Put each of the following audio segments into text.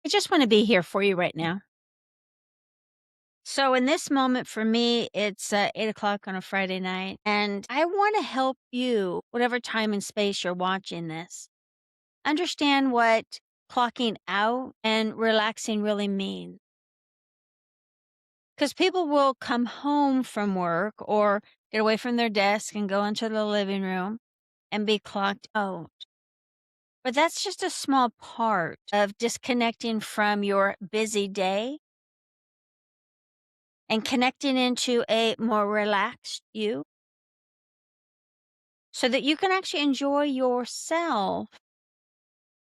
I just want to be here for you right now. So, in this moment for me, it's 8 o'clock on a Friday night, and I want to help you, whatever time and space you're watching this, understand what clocking out and relaxing really mean. Because people will come home from work or get away from their desk and go into the living room and be clocked out. But that's just a small part of disconnecting from your busy day and connecting into a more relaxed you so that you can actually enjoy yourself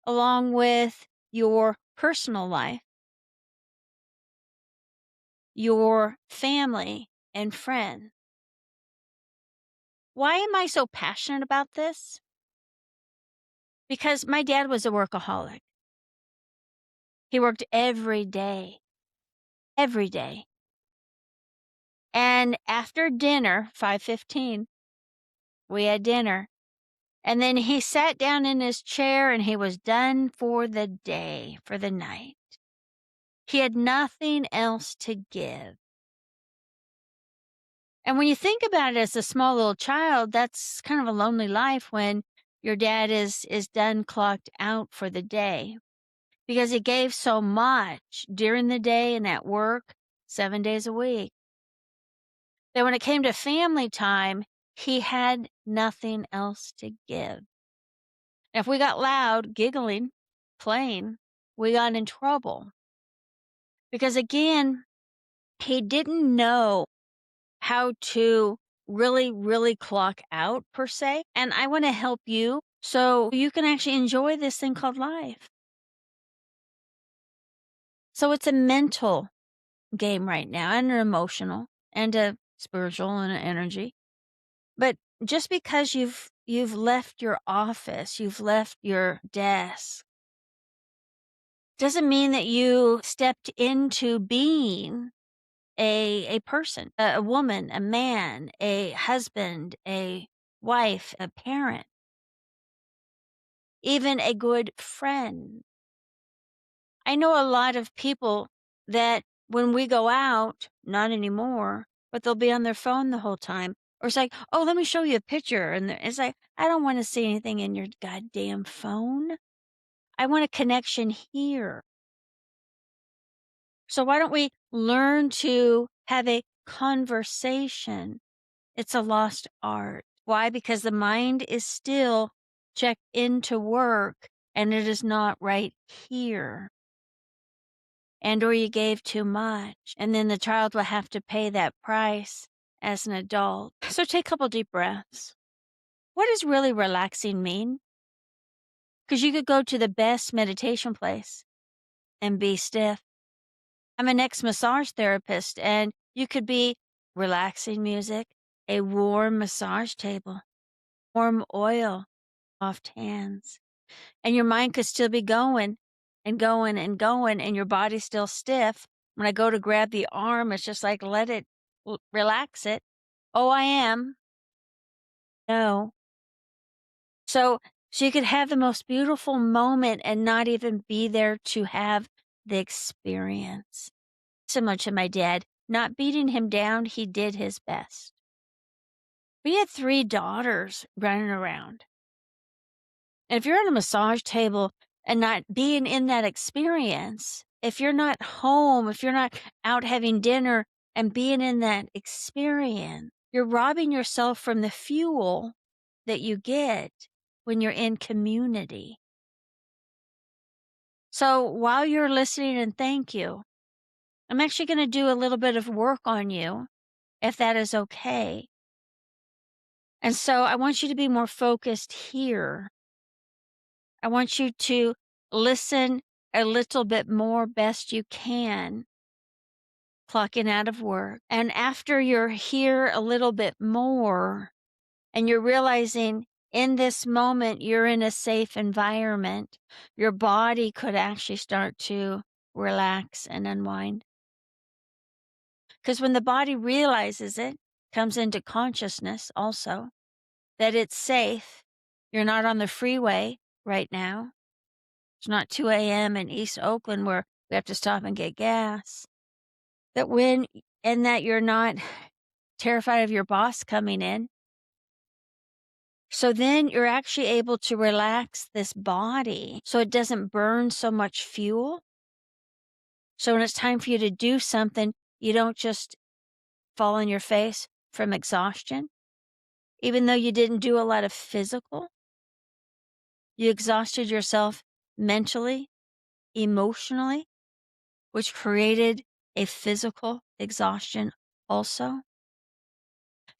along with your personal life, your family, and friends. Why am I so passionate about this? Because my dad was a workaholic. He worked every day, every day. And after dinner, 5:15, we had dinner. And then he sat down in his chair and he was done for the day, for the night. He had nothing else to give. And when you think about it as a small little child, that's kind of a lonely life when your dad is done clocked out for the day because he gave so much during the day and at work 7 days a week. That when it came to family time, he had nothing else to give. If we got loud, giggling, playing, we got in trouble. Because again, he didn't know how to really, really clock out per se. And I want to help you so you can actually enjoy this thing called life. So it's a mental game right now and an emotional and a spiritual and an energy. But just because you've left your office, you've left your desk, doesn't mean that you stepped into being a person, a woman, a man, a husband, a wife, a parent, even a good friend. I know a lot of people that when we go out, not anymore, but they'll be on their phone the whole time. Or it's like, oh, let me show you a picture. And it's like, I don't want to see anything in your goddamn phone. I want a connection here. So why don't we learn to have a conversation? It's a lost art. Why? Because the mind is still checked into work and it is not right here. And or you gave too much. And then the child will have to pay that price as an adult. So take a couple deep breaths. What does really relaxing mean? Because you could go to the best meditation place and be stiff. I'm an ex-massage therapist, and you could be relaxing music, a warm massage table, warm oil, soft hands, and your mind could still be going and going and going, and your body's still stiff. When I go to grab the arm, it's just like, let it, relax it. Oh, I am. No. So you could have the most beautiful moment and not even be there to have the experience. Similar to my dad, not beating him down, he did his best. We had 3 daughters running around. And if you're on a massage table and not being in that experience, if you're not home, if you're not out having dinner and being in that experience, you're robbing yourself from the fuel that you get when you're in community. So while you're listening, and thank you, I'm actually going to do a little bit of work on you, if that is okay. And so I want you to be more focused here. I want you to listen a little bit more best you can, clocking out of work. And after you're here a little bit more and you're realizing in this moment you're in a safe environment, your body could actually start to relax and unwind. Because when the body realizes it, comes into consciousness also, that it's safe, you're not on the freeway right now, It's not 2 a.m. in East Oakland where we have to stop and get gas. And that you're not terrified of your boss coming in. So then you're actually able to relax this body so it doesn't burn so much fuel. So when it's time for you to do something, you don't just fall on your face from exhaustion. Even though you didn't do a lot of physical, you exhausted yourself mentally, emotionally, which created a physical exhaustion also.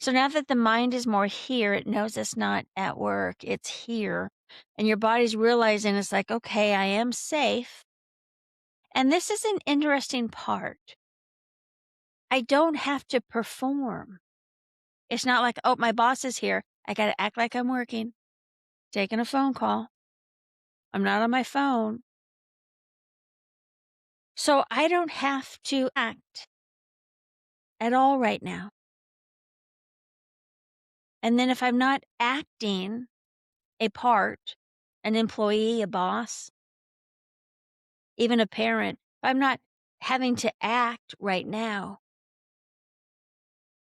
So now that the mind is more here, it knows it's not at work, it's here. And your body's realizing it's like, okay, I am safe. And this is an interesting part. I don't have to perform. It's not like, oh, my boss is here. I got to act like I'm working, taking a phone call. I'm not on my phone. So I don't have to act at all right now. And then if I'm not acting a part, an employee, a boss, even a parent, if I'm not having to act right now,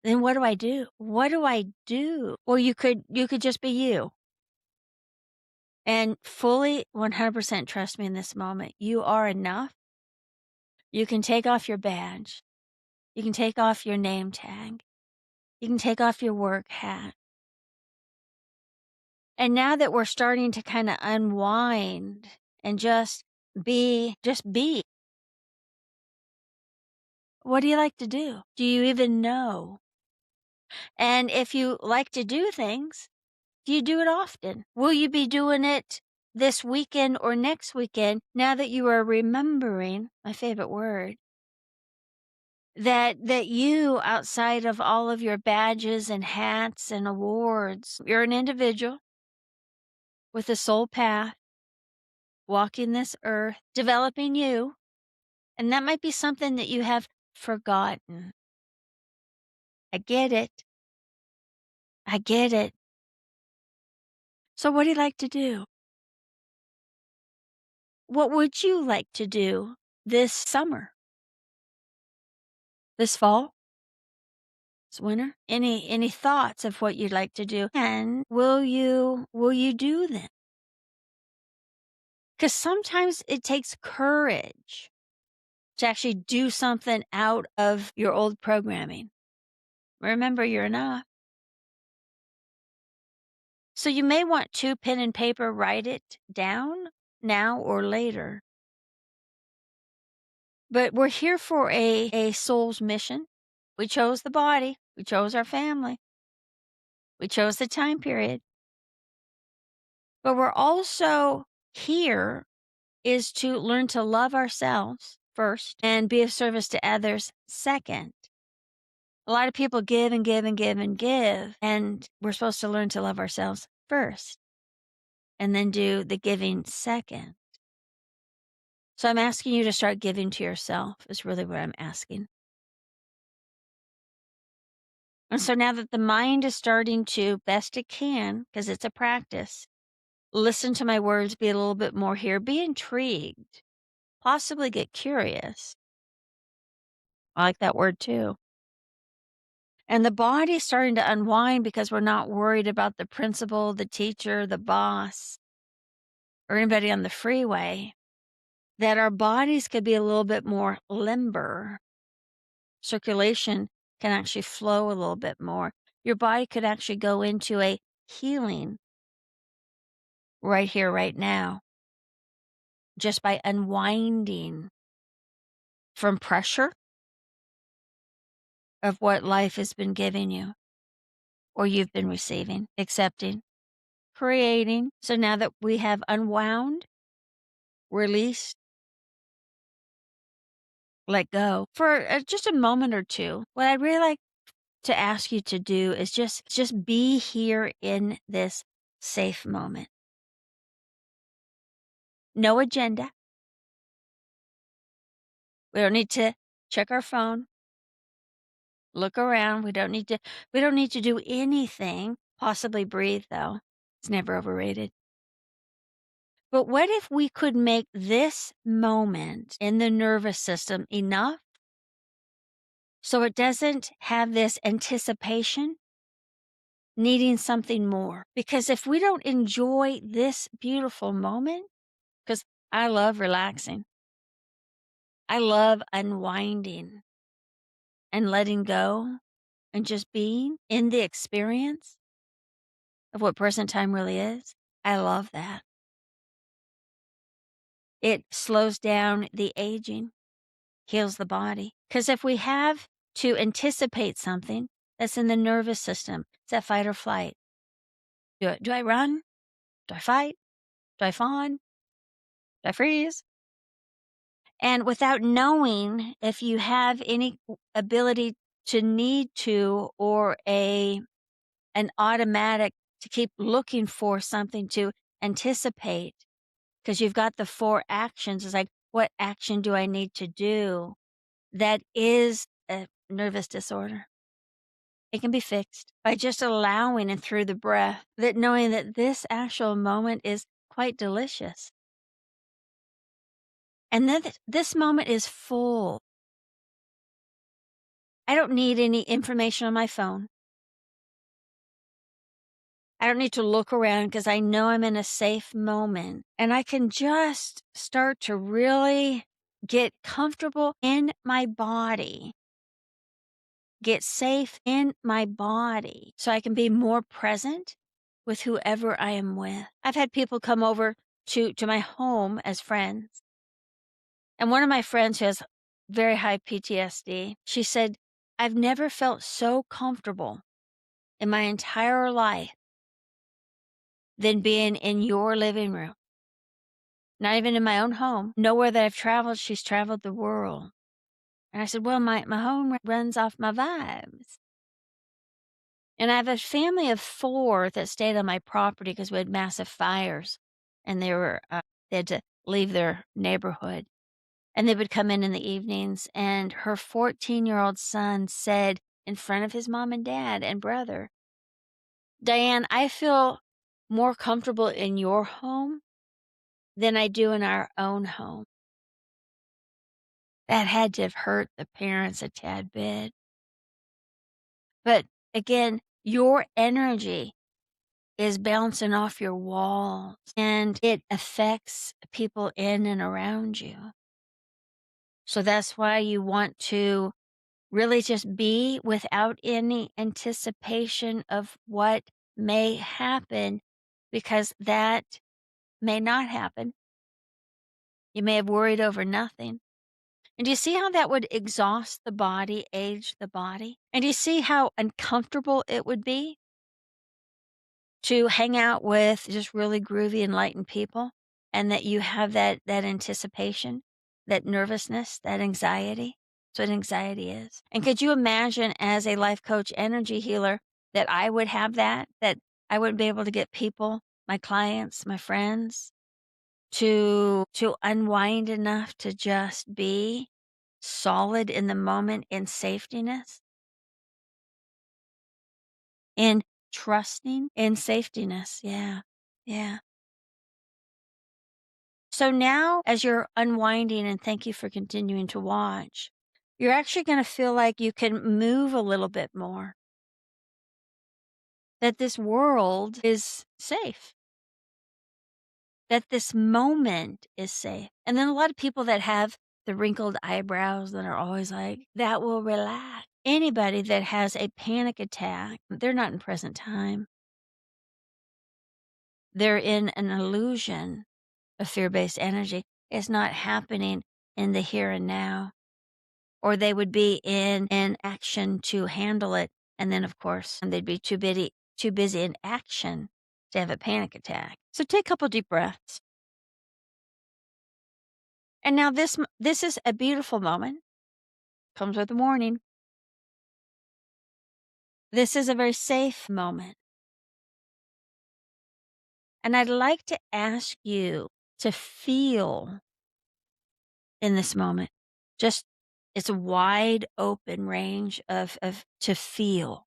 then what do I do? What do I do? Well, you could just be you and fully 100% trust me in this moment. You are enough. You can take off your badge. You can take off your name tag. You can take off your work hat. And now that we're starting to kind of unwind and just be, what do you like to do? Do you even know? And if you like to do things, do you do it often? Will you be doing it this weekend or next weekend now that you are remembering, my favorite word, that you, outside of all of your badges and hats and awards, you're an individual with a soul path, walking this earth, developing you, and that might be something that you have forgotten. I get it. I get it. So what do you like to do? What would you like to do this summer? This fall? This winter? Any thoughts of what you'd like to do? And will you do them? Because sometimes it takes courage to actually do something out of your old programming. Remember, you're enough. So you may want to pen and paper, write it down now or later. But we're here for a soul's mission. We chose the body. We chose our family. We chose the time period. But we're also here is to learn to love ourselves first and be of service to others second. A lot of people give and give and give and give, and we're supposed to learn to love ourselves first and then do the giving second. So I'm asking you to start giving to yourself is really what I'm asking. And so now that the mind is starting to, best it can, because it's a practice, listen to my words, be a little bit more here, be intrigued, possibly get curious. I like that word too. And the body's starting to unwind because we're not worried about the principal, the teacher, the boss, or anybody on the freeway, that our bodies could be a little bit more limber. Circulation can actually flow a little bit more. Your body could actually go into a healing right here, right now, just by unwinding from pressure of what life has been giving you or you've been receiving, accepting, creating. So now that we have unwound, released, let go for just a moment or two, what I'd really like to ask you to do is just be here in this safe moment. No agenda. We don't need to check our phone, look around. We don't need to do anything. Possibly breathe though. It's never overrated. But what if we could make this moment in the nervous system enough so it doesn't have this anticipation needing something more? Because if we don't enjoy this beautiful moment, because I love relaxing, I love unwinding and letting go and just being in the experience of what present time really is. I love that. It slows down the aging, heals the body. Because if we have to anticipate something that's in the nervous system, it's that fight or flight. Do I run? Do I fight? Do I fawn? Do I freeze? And without knowing if you have any ability to need to or an automatic to keep looking for something to anticipate, because you've got the 4 actions. It's like, what action do I need to do? That is a nervous disorder. It can be fixed by just allowing and through the breath, that knowing that this actual moment is quite delicious. And then this moment is full. I don't need any information on my phone. I don't need to look around because I know I'm in a safe moment. And I can just start to really get comfortable in my body, get safe in my body so I can be more present with whoever I am with. I've had people come over to my home as friends. And one of my friends who has very high PTSD, she said, I've never felt so comfortable in my entire life than being in your living room. Not even in my own home. Nowhere that I've traveled, she's traveled the world. And I said, well, my home runs off my vibes. And I have a family of 4 that stayed on my property because we had massive fires and they had to leave their neighborhood. And they would come in the evenings, and her 14-year-old son said in front of his mom and dad and brother, Diane, I feel more comfortable in your home than I do in our own home. That had to have hurt the parents a tad bit. But again, your energy is bouncing off your walls and it affects people in and around you. So that's why you want to really just be without any anticipation of what may happen, because that may not happen. You may have worried over nothing. And do you see how that would exhaust the body, age the body? And do you see how uncomfortable it would be to hang out with just really groovy, enlightened people, and that you have that anticipation, that nervousness, that anxiety? That's what anxiety is. And could you imagine, as a life coach energy healer, that I would have that I wouldn't be able to get people, my clients, my friends, to unwind enough to just be solid in the moment, in safetyness, in trusting, in safetyness. Yeah. Yeah. So now, as you're unwinding, and thank you for continuing to watch, you're actually going to feel like you can move a little bit more, that this world is safe, that this moment is safe. And then a lot of people that have the wrinkled eyebrows that are always like, that will relax. Anybody that has a panic attack, they're not in present time. They're in an illusion of fear-based energy. It's not happening in the here and now. Or they would be in action to handle it. And then, of course, they'd be too busy in action to have a panic attack. So take a couple deep breaths. And now this is a beautiful moment. Comes with a warning. This is a very safe moment. And I'd like to ask you to feel in this moment. Just, it's a wide open range of to feel.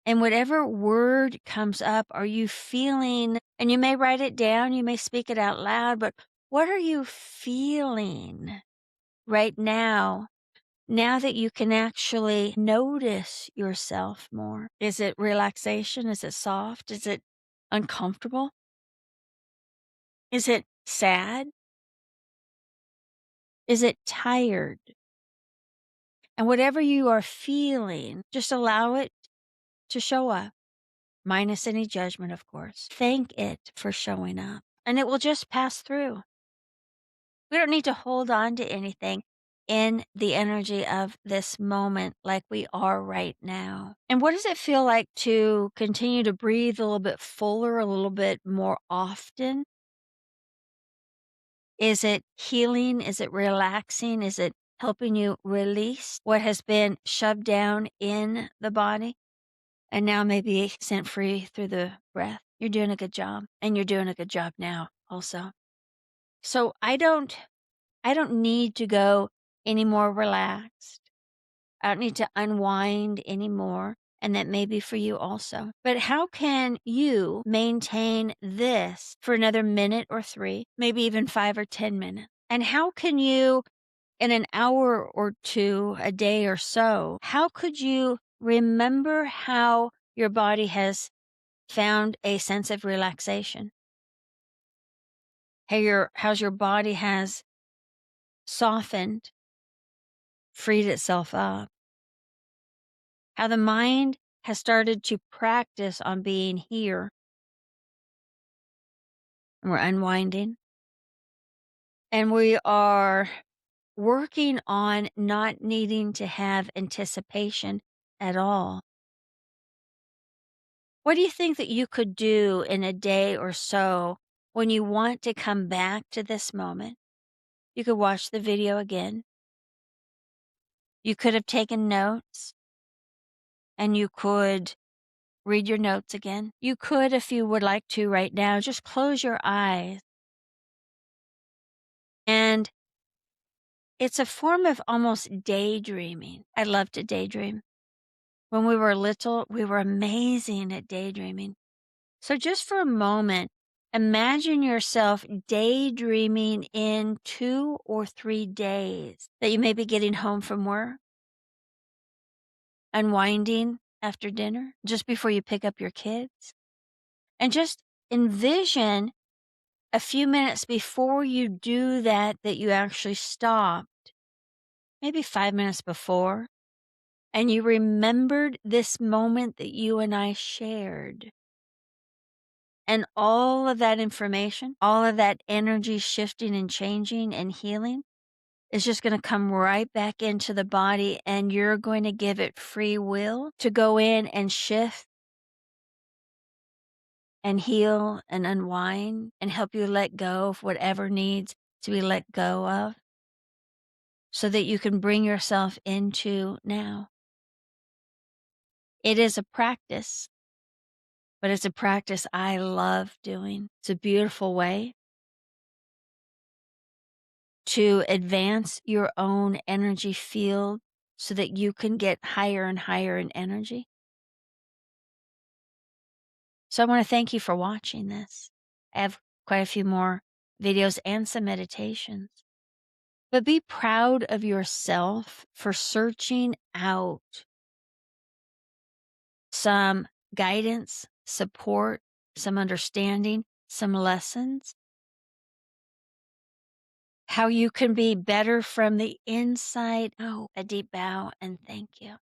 And whatever word comes up, are you feeling, and you may write it down, you may speak it out loud, but what are you feeling right now? Now that you can actually notice yourself more. Is it relaxation? Is it soft? Is it uncomfortable? Is it sad? Is it tired? And whatever you are feeling, just allow it to show up, minus any judgment, of course. Thank it for showing up, and it will just pass through. We don't need to hold on to anything in the energy of this moment like we are right now. And what does it feel like to continue to breathe a little bit fuller, a little bit more often? Is it healing? Is it relaxing? Is it helping you release what has been shoved down in the body and now maybe sent free through the breath? You're doing a good job, and you're doing a good job now also. So I don't need to go any more relaxed. I don't need to unwind anymore. And that may be for you also. But how can you maintain this for another minute or 3, maybe even 5 or 10 minutes? And how can you, in an hour or 2, a day or so, how could you remember how your body has found a sense of relaxation? How's your body has softened, freed itself up? How the mind has started to practice on being here. And we're unwinding. And we are working on not needing to have anticipation at all. What do you think that you could do in a day or so when you want to come back to this moment? You could watch the video again. You could have taken notes, and you could read your notes again. You could, if you would like to right now, just close your eyes. And it's a form of almost daydreaming. I love to daydream. When we were little, we were amazing at daydreaming. So just for a moment, imagine yourself daydreaming in 2 or 3 days that you may be getting home from work, unwinding after dinner, just before you pick up your kids. And just envision a few minutes before you do that you actually stopped, maybe 5 minutes before, and you remembered this moment that you and I shared. And all of that information, all of that energy shifting and changing and healing is just going to come right back into the body, and you're going to give it free will to go in and shift and heal and unwind and help you let go of whatever needs to be let go of so that you can bring yourself into now. It is a practice, but it's a practice I love doing. It's a beautiful way to advance your own energy field so that you can get higher and higher in energy. So I want to thank you for watching this. I have quite a few more videos and some meditations. But be proud of yourself for searching out some guidance, support, some understanding, some lessons, how you can be better from the inside out. A deep bow and thank you.